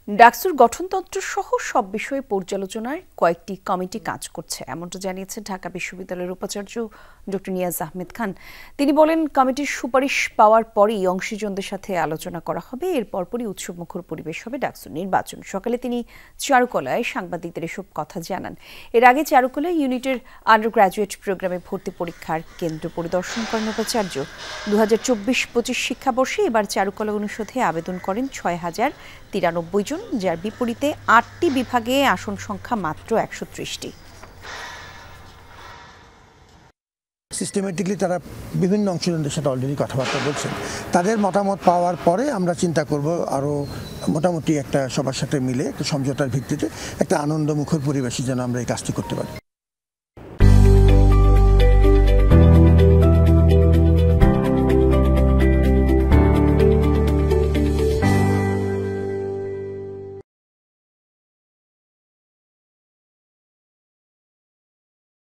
ডাকসুর গঠনতন্ত্র সহ সব বিষয়ে পর্যালোচনায় কয়েকটি কমিটি কাজ করছে, এমনটা জানিয়েছেন ঢাকা বিশ্ববিদ্যালয়ের উপাচার্য ডক্টর নিয়াজ আহমেদ খান। তিনি বলেন, কমিটির সুপারিশ পাওয়ার পরেই অংশীজনদের সাথে আলোচনা করা হবে। এর পরপরই উৎসবমুখর পরিবেশ হবে ডাকসুর নির্বাচন। সকালে তিনি চারুকলায় সাংবাদিকদের এসব কথা জানান। এর আগে চারুকলায় ইউনিটের আন্ডার গ্র্যাজুয়েট প্রোগ্রামে ভর্তি পরীক্ষার কেন্দ্র পরিদর্শন করেন উপাচার্য। ২০২৪-২৫ শিক্ষাবর্ষে এবার চারুকলা অনুষদে আবেদন করেন ৬,০৯৩ জন, যার বিপরীতে ৮টি বিভাগে আসন সংখ্যা মাত্র ১৩০টি। সিস্টেমেটিকলি তারা বিভিন্ন অংশীদারদের সাথে অলরেডি কথাবার্তা বলছেন। তাদের মতামত পাওয়ার পরে আমরা চিন্তা করব আরও মোটামুটি একটা সবার সাথে মিলে একটা সমঝোতার ভিত্তিতে একটা আনন্দমুখর পরিবেশে যেন আমরা এই কাজটি করতে পারি।